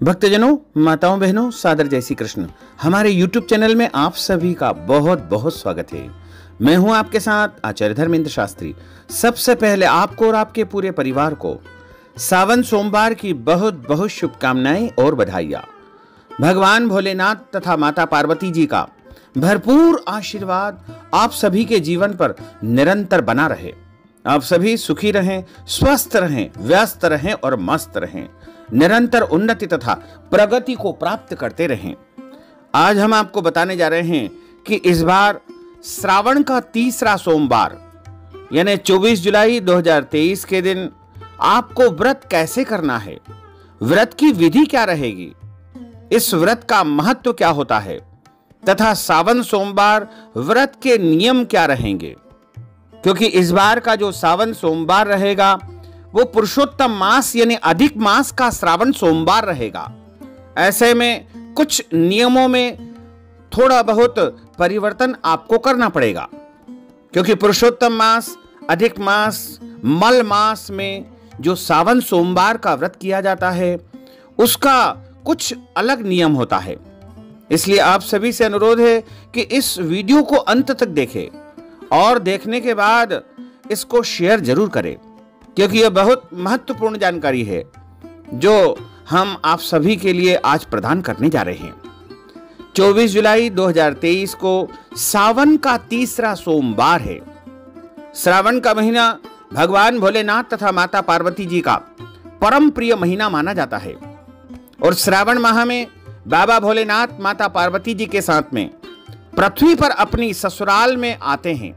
भक्तजनों, माताओं, बहनों, सादर जय श्री कृष्ण। हमारे YouTube चैनल में आप सभी का बहुत बहुत स्वागत है। मैं हूं आपके साथ आचार्य धर्मेंद्र शास्त्री। सबसे पहले आपको और आपके पूरे परिवार को सावन सोमवार की बहुत बहुत शुभकामनाएं और बधाइयां। भगवान भोलेनाथ तथा माता पार्वती जी का भरपूर आशीर्वाद आप सभी के जीवन पर निरंतर बना रहे। आप सभी सुखी रहें, स्वस्थ रहें, व्यस्त रहें और मस्त रहें, निरंतर उन्नति तथा प्रगति को प्राप्त करते रहें। आज हम आपको बताने जा रहे हैं कि इस बार श्रावण का तीसरा सोमवार यानी 24 जुलाई 2023 के दिन आपको व्रत कैसे करना है, व्रत की विधि क्या रहेगी, इस व्रत का महत्व क्या होता है तथा सावन सोमवार व्रत के नियम क्या रहेंगे। क्योंकि इस बार का जो सावन सोमवार रहेगा वो पुरुषोत्तम मास यानी अधिक मास का श्रावण सोमवार रहेगा। ऐसे में कुछ नियमों में थोड़ा बहुत परिवर्तन आपको करना पड़ेगा, क्योंकि पुरुषोत्तम मास, अधिक मास, मल मास में जो सावन सोमवार का व्रत किया जाता है उसका कुछ अलग नियम होता है। इसलिए आप सभी से अनुरोध है कि इस वीडियो को अंत तक देखें और देखने के बाद इसको शेयर जरूर करें, क्योंकि यह बहुत महत्वपूर्ण जानकारी है जो हम आप सभी के लिए आज प्रदान करने जा रहे हैं। 24 जुलाई 2023 को सावन का तीसरा सोमवार है। श्रावण का महीना भगवान भोलेनाथ तथा माता पार्वती जी का परम प्रिय महीना माना जाता है और श्रावण माह में बाबा भोलेनाथ माता पार्वती जी के साथ में पृथ्वी पर अपनी ससुराल में आते हैं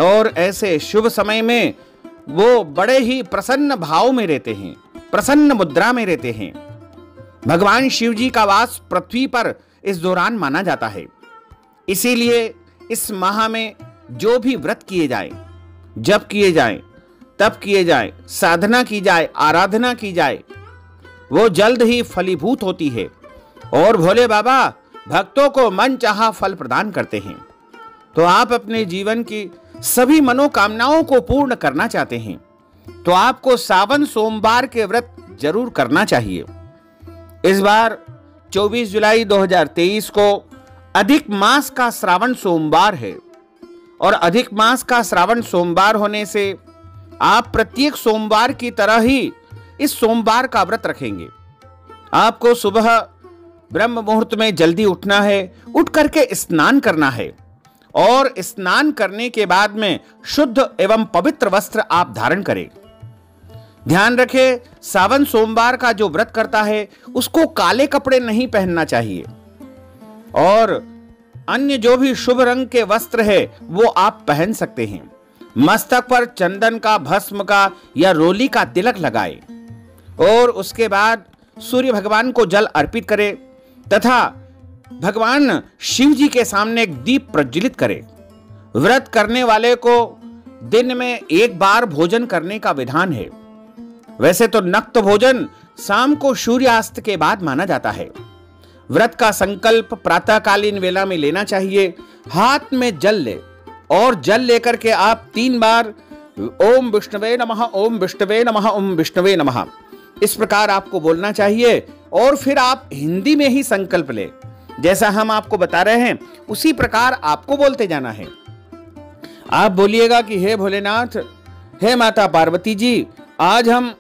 और ऐसे शुभ समय में वो बड़े ही प्रसन्न भाव में रहते हैं, प्रसन्न मुद्रा में रहते हैं। भगवान शिव जी का वास पृथ्वी पर इस दौरान माना जाता है। इसीलिए इस माह में जो भी व्रत किए जाए, जप किए जाए, तप किए जाए, साधना की जाए, आराधना की जाए, वो जल्द ही फलीभूत होती है और भोले बाबा भक्तों को मनचाहा फल प्रदान करते हैं। तो आप अपने जीवन की सभी मनोकामनाओं को पूर्ण करना चाहते हैं तो आपको सावन सोमवार के व्रत जरूर करना चाहिए। इस बार 24 जुलाई 2023 को अधिक मास का श्रावण सोमवार है और अधिक मास का श्रावण सोमवार होने से आप प्रत्येक सोमवार की तरह ही इस सोमवार का व्रत रखेंगे। आपको सुबह ब्रह्म मुहूर्त में जल्दी उठना है, उठ करके स्नान करना है और स्नान करने के बाद में शुद्ध एवं पवित्र वस्त्र आप धारण करें। ध्यान रखें, सावन सोमवार का जो व्रत करता है उसको काले कपड़े नहीं पहनना चाहिए और अन्य जो भी शुभ रंग के वस्त्र है वो आप पहन सकते हैं। मस्तक पर चंदन का, भस्म का या रोली का तिलक लगाए और उसके बाद सूर्य भगवान को जल अर्पित करें तथा भगवान शिव जी के सामने एक दीप प्रज्वलित करें। व्रत करने वाले को दिन में एक बार भोजन करने का विधान है। वैसे तो नक्त भोजन शाम को सूर्यास्त के बाद माना जाता है। व्रत का संकल्प प्रातःकालीन वेला में लेना चाहिए। हाथ में जल ले और जल लेकर के आप 3 बार ओम विष्णवे नमः, ओम विष्णवे नमः, ओम विष्णवे नमः इस प्रकार आपको बोलना चाहिए और फिर आप हिंदी में ही संकल्प ले। जैसा हम आपको बता रहे हैं उसी प्रकार आपको बोलते जाना है। आप बोलिएगा कि हे भोलेनाथ, हे माता पार्वती जी, आज हम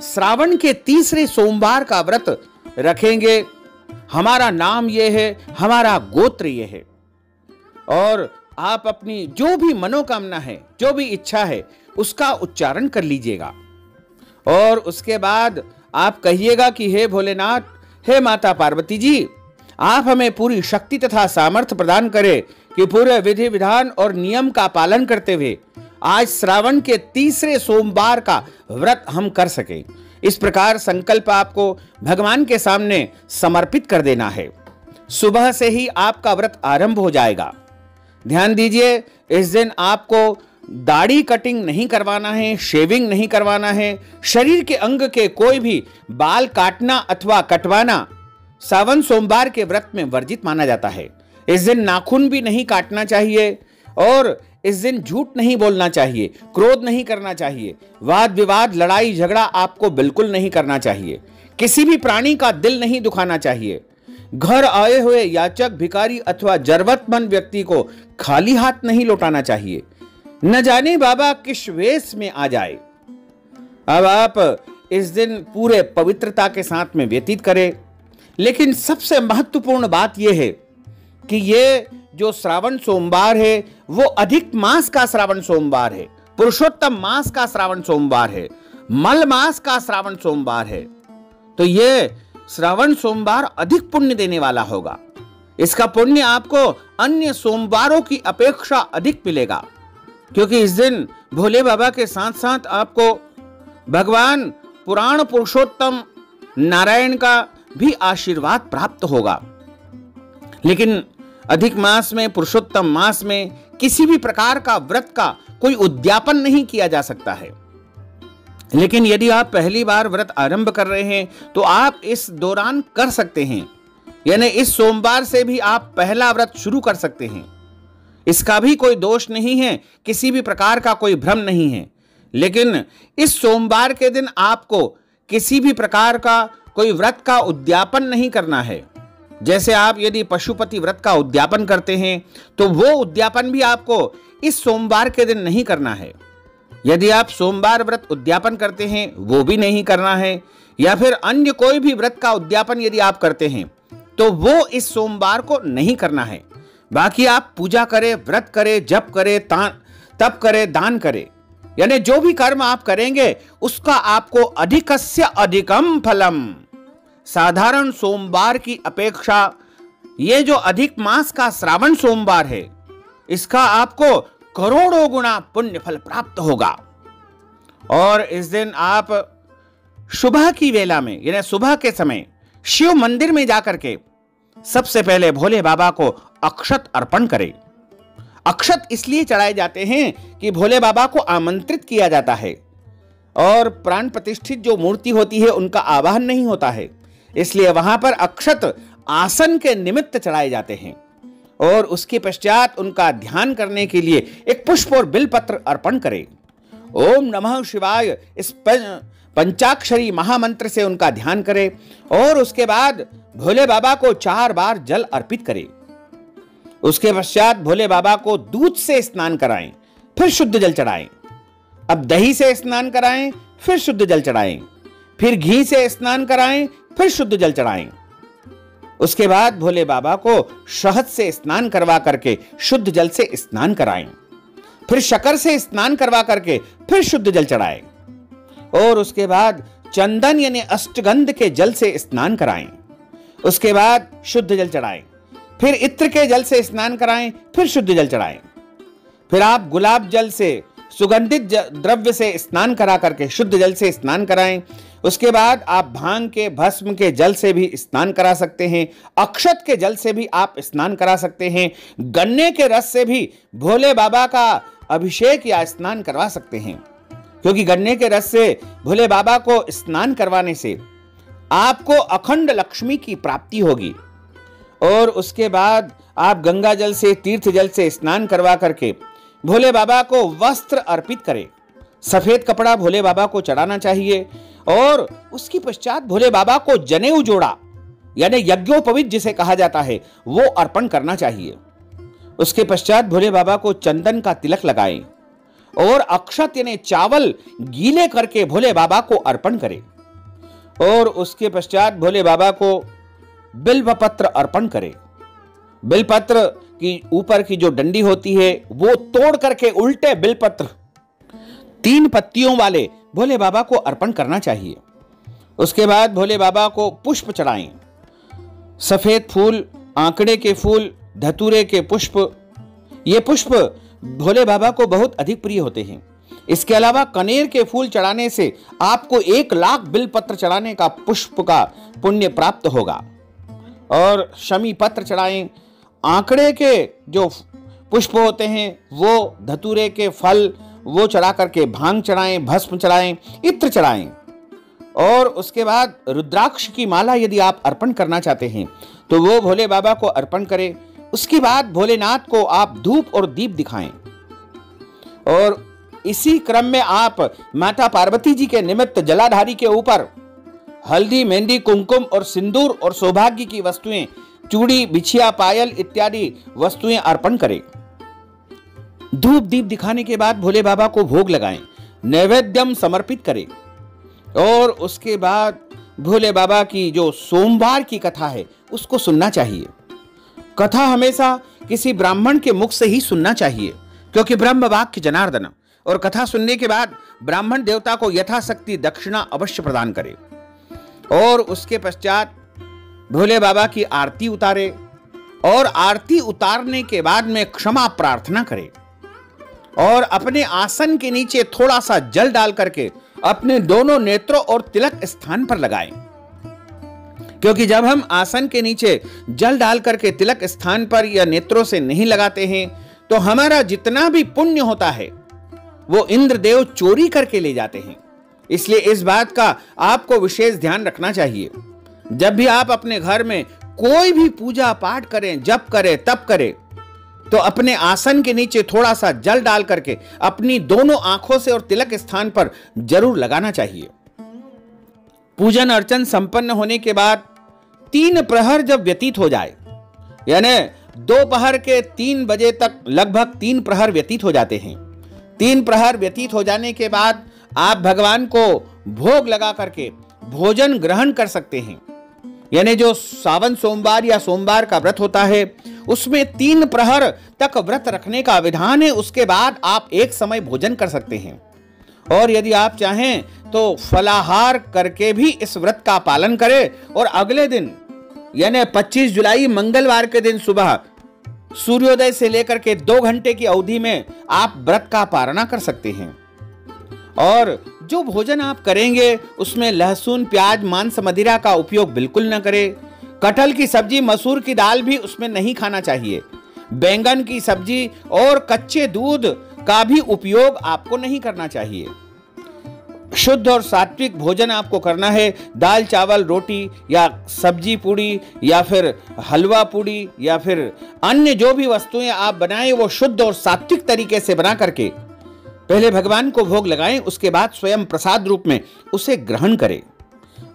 श्रावण के तीसरे सोमवार का व्रत रखेंगे। हमारा नाम ये है, हमारा गोत्र ये है। और आप अपनी जो भी मनोकामना है, जो भी इच्छा है उसका उच्चारण कर लीजिएगा और उसके बाद आप कहिएगा कि हे भोलेनाथ, हे माता पार्वती जी, आप हमें पूरी शक्ति तथा सामर्थ्य प्रदान करें कि पूरे विधि विधान और नियम का पालन करते हुए आज श्रावण के तीसरे सोमवार का व्रत हम कर सकें। इस प्रकार संकल्प आपको भगवान के सामने समर्पित कर देना है। सुबह से ही आपका व्रत आरंभ हो जाएगा। ध्यान दीजिए, इस दिन आपको दाढ़ी कटिंग नहीं करवाना है, शेविंग नहीं करवाना है। शरीर के अंग के कोई भी बाल काटना अथवा कटवाना सावन सोमवार के व्रत में वर्जित माना जाता है। इस दिन नाखून भी नहीं काटना चाहिए और इस दिन झूठ नहीं बोलना चाहिए, क्रोध नहीं करना चाहिए, वाद विवाद, लड़ाई झगड़ा आपको बिल्कुल नहीं करना चाहिए। किसी भी प्राणी का दिल नहीं दुखाना चाहिए। घर आए हुए याचक, भिखारी अथवा जरूरतमंद व्यक्ति को खाली हाथ नहीं लौटाना चाहिए। न जाने बाबा किस वेश में आ जाए। अब आप इस दिन पूरे पवित्रता के साथ में व्यतीत करें। लेकिन सबसे महत्वपूर्ण बात यह है कि ये जो श्रावण सोमवार है वो अधिक मास का श्रावण सोमवार है, पुरुषोत्तम मास का श्रावण सोमवार है, मल मास का श्रावण सोमवार है। तो ये श्रावण सोमवार अधिक पुण्य देने वाला होगा। इसका पुण्य आपको अन्य सोमवारों की अपेक्षा अधिक मिलेगा, क्योंकि इस दिन भोले बाबा के साथ साथ आपको भगवान पुराण पुरुषोत्तम नारायण का भी आशीर्वाद प्राप्त होगा। लेकिन अधिक मास में, पुरुषोत्तम मास में किसी भी प्रकार का व्रत का कोई उद्यापन नहीं किया जा सकता है। लेकिन यदि आप पहली बार व्रत आरंभ कर रहे हैं तो आप इस दौरान कर सकते हैं, यानी इस सोमवार से भी आप पहला व्रत शुरू कर सकते हैं। इसका भी कोई दोष नहीं है, किसी भी प्रकार का कोई भ्रम नहीं है। लेकिन इस सोमवार के दिन आपको किसी भी प्रकार का कोई व्रत का उद्यापन नहीं करना है। जैसे आप यदि पशुपति व्रत का उद्यापन करते हैं तो वो उद्यापन भी आपको इस सोमवार के दिन नहीं करना है। यदि आप सोमवार व्रत उद्यापन करते हैं वो भी नहीं करना है, या फिर अन्य कोई भी व्रत का उद्यापन यदि आप करते हैं तो वो इस सोमवार को नहीं करना है। बाकी आप पूजा करें, व्रत करें, जप करें, तप करें, दान करें, यानी जो भी कर्म आप करेंगे उसका आपको अधिकस्य अधिकम फलम, साधारण सोमवार की अपेक्षा ये जो अधिक मास का श्रावण सोमवार है इसका आपको करोड़ों गुना पुण्य फल प्राप्त होगा। और इस दिन आप सुबह की वेला में, यानी सुबह के समय शिव मंदिर में जाकर के सबसे पहले भोले बाबा को अक्षत अर्पण करें। अक्षत इसलिए चढ़ाए जाते हैं कि भोले बाबा को आमंत्रित किया जाता है और प्राण प्रतिष्ठित जो मूर्ति होती है उनका आवाहन नहीं होता है, इसलिए वहां पर अक्षत आसन के निमित्त चढ़ाए जाते हैं। और उसके पश्चात उनका ध्यान करने के लिए एक पुष्प और बिलपत्र अर्पण करें। ओम नमः शिवाय इस पंचाक्षरी महामंत्र से उनका ध्यान करें और उसके बाद भोले बाबा को 4 बार जल अर्पित करें। उसके पश्चात भोले बाबा को दूध से स्नान कराएं, फिर शुद्ध जल चढ़ाएं। अब दही से स्नान कराएं, फिर शुद्ध जल चढ़ाएं, फिर घी से स्नान कराएं, फिर शुद्ध जल चढ़ाएं। उसके बाद भोले बाबा को शहद से स्नान करवा करके शुद्ध जल से स्नान कराएं, फिर शक्कर से स्नान करवा करके फिर शुद्ध जल चढ़ाएं और उसके बाद चंदन यानी अष्टगंध के जल से स्नान कराएं। उसके बाद शुद्ध जल चढ़ाएं, फिर इत्र के जल से स्नान कराएं, फिर शुद्ध जल चढ़ाएं। फिर आप गुलाब जल से, सुगंधित द्रव्य से स्नान करा करके शुद्ध जल से स्नान कराएं। उसके बाद आप भांग के भस्म के जल से भी स्नान करा सकते हैं, अक्षत के जल से भी आप स्नान करा सकते हैं, गन्ने के रस से भी भोले बाबा का अभिषेक या स्नान करवा सकते हैं, क्योंकि गन्ने के रस से भोले बाबा को स्नान करवाने से आपको अखंड लक्ष्मी की प्राप्ति होगी। और उसके बाद आप गंगा जल से, तीर्थ जल से स्नान करवा करके भोले बाबा को वस्त्र अर्पित करें। सफेद कपड़ा भोले बाबा को चढ़ाना चाहिए और उसके पश्चात भोले बाबा को जनेऊ जोड़ा यानी यज्ञोपवीत जिसे कहा जाता है वो अर्पण करना चाहिए। उसके पश्चात भोले बाबा को चंदन का तिलक लगाएं और अक्षत यानी चावल गीले करके भोले बाबा को अर्पण करें और उसके पश्चात भोले बाबा को बिल्वपत्र अर्पण करें। बिलपत्र की ऊपर की जो डंडी होती है वो तोड़ करके उल्टे बिलपत्र 3 पत्तियों वाले भोले बाबा को अर्पण करना चाहिए। उसके बाद भोले बाबा को पुष्प चढ़ाएं, सफेद फूल, आंकड़े के फूल, धतूरे के पुष्प। ये पुष्प भोले बाबा को बहुत अधिक प्रिय होते हैं। इसके अलावा कनेर के फूल चढ़ाने से आपको 1 लाख बिलपत्र चढ़ाने का पुष्प का पुण्य प्राप्त होगा। और शमी पत्र चढ़ाएं, आंकड़े के जो पुष्प होते हैं वो, धतूरे के फल वो चढ़ा करके भांग चढ़ाएं, भस्म चढ़ाएं, इत्र चढ़ाएं। और उसके बाद रुद्राक्ष की माला यदि आप अर्पण करना चाहते हैं तो वो भोले बाबा को अर्पण करें। उसके बाद भोलेनाथ को आप धूप और दीप दिखाएं और इसी क्रम में आप माता पार्वती जी के निमित्त जलाधारी के ऊपर हल्दी, मेहंदी, कुमकुम और सिंदूर और सौभाग्य की वस्तुएं, चूड़ी, बिछिया, पायल इत्यादि वस्तुएं अर्पण करें। धूप दीप दिखाने के बाद भोले बाबा को भोग लगाएं, नैवेद्यम समर्पित करें और उसके बाद भोले बाबा की जो सोमवार की कथा है उसको सुनना चाहिए। कथा हमेशा किसी ब्राह्मण के मुख से ही सुनना चाहिए, क्योंकि ब्रह्म वाक्य जनार्दन। और कथा सुनने के बाद ब्राह्मण देवता को यथाशक्ति दक्षिणा अवश्य प्रदान करे और उसके पश्चात भोले बाबा की आरती उतारे और आरती उतारने के बाद में क्षमा प्रार्थना करे और अपने आसन के नीचे थोड़ा सा जल डाल करके अपने दोनों नेत्रों और तिलक स्थान पर लगाएं। क्योंकि जब हम आसन के नीचे जल डाल करके तिलक स्थान पर या नेत्रों से नहीं लगाते हैं तो हमारा जितना भी पुण्य होता है वो इंद्रदेव चोरी करके ले जाते हैं। इसलिए इस बात का आपको विशेष ध्यान रखना चाहिए। जब भी आप अपने घर में कोई भी पूजा पाठ करें, जप करें, तप करें, तो अपने आसन के नीचे थोड़ा सा जल डाल करके अपनी दोनों आंखों से और तिलक स्थान पर जरूर लगाना चाहिए। पूजन अर्चन संपन्न होने के बाद 3 प्रहर जब व्यतीत हो जाए, यानी दोपहर के 3 बजे तक लगभग 3 प्रहर व्यतीत हो जाते हैं। 3 प्रहर व्यतीत हो जाने के बाद आप भगवान को भोग लगा करके भोजन ग्रहण कर सकते हैं। यानी जो सावन सोमवार या सोमवार का व्रत होता है उसमें 3 प्रहर तक व्रत रखने का विधान है। उसके बाद आप एक समय भोजन कर सकते हैं और यदि आप चाहें तो फलाहार करके भी इस व्रत का पालन करें और अगले दिन यानी 25 जुलाई मंगलवार के दिन सुबह सूर्योदय से लेकर के 2 घंटे की अवधि में आप व्रत का पारणा कर सकते हैं। और जो भोजन आप करेंगे उसमें लहसुन, प्याज, मांस, मदिरा का उपयोग बिल्कुल न करें। कटहल की सब्जी, मसूर की दाल भी उसमें नहीं खाना चाहिए। बैंगन की सब्जी और कच्चे दूध का भी उपयोग आपको नहीं करना चाहिए। शुद्ध और सात्विक भोजन आपको करना है। दाल, चावल, रोटी या सब्जी पूड़ी या फिर हलवा पूड़ी या फिर अन्य जो भी वस्तुएं आप बनाएं वो शुद्ध और सात्विक तरीके से बना करके पहले भगवान को भोग लगाएं, उसके बाद स्वयं प्रसाद रूप में उसे ग्रहण करें।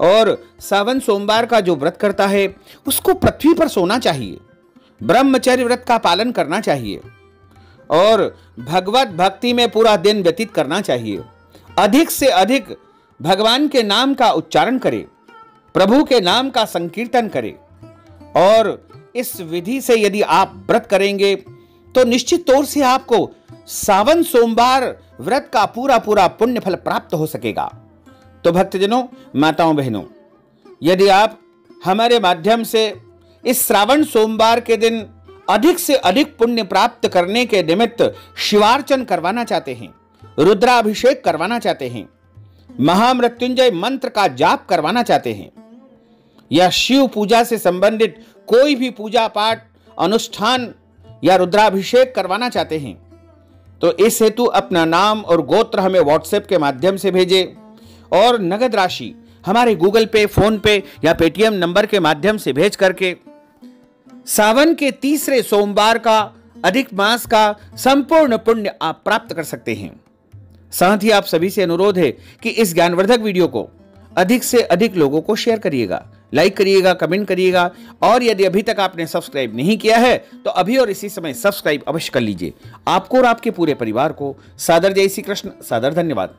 और सावन सोमवार का जो व्रत करता है उसको पृथ्वी पर सोना चाहिए, ब्रह्मचर्य व्रत का पालन करना चाहिए और भगवत भक्ति में पूरा दिन व्यतीत करना चाहिए। अधिक से अधिक भगवान के नाम का उच्चारण करें, प्रभु के नाम का संकीर्तन करें और इस विधि से यदि आप व्रत करेंगे तो निश्चित तौर से आपको सावन सोमवार व्रत का पूरा पूरा पुण्य फल प्राप्त हो सकेगा। तो भक्तजनों, माताओं, बहनों, यदि आप हमारे माध्यम से इस श्रावण सोमवार के दिन अधिक से अधिक पुण्य प्राप्त करने के निमित्त शिवार्चन करवाना चाहते हैं, रुद्राभिषेक करवाना चाहते हैं, महामृत्युंजय मंत्र का जाप करवाना चाहते हैं या शिव पूजा से संबंधित कोई भी पूजा पाठ अनुष्ठान या रुद्राभिषेक करवाना चाहते हैं तो इस हेतु अपना नाम और गोत्र हमें व्हाट्सएप के माध्यम से भेजें और नगद राशि हमारे गूगल पे, फोन पे या पेटीएम नंबर के माध्यम से भेज करके सावन के 3रे सोमवार का अधिक मास का संपूर्ण पुण्य आप प्राप्त कर सकते हैं। साथ ही आप सभी से अनुरोध है कि इस ज्ञानवर्धक वीडियो को अधिक से अधिक लोगों को शेयर करिएगा, लाइक करिएगा, कमेंट करिएगा और यदि अभी तक आपने सब्सक्राइब नहीं किया है तो अभी और इसी समय सब्सक्राइब अवश्य कर लीजिए। आपको और आपके पूरे परिवार को सादर जय श्री कृष्ण, सादर धन्यवाद।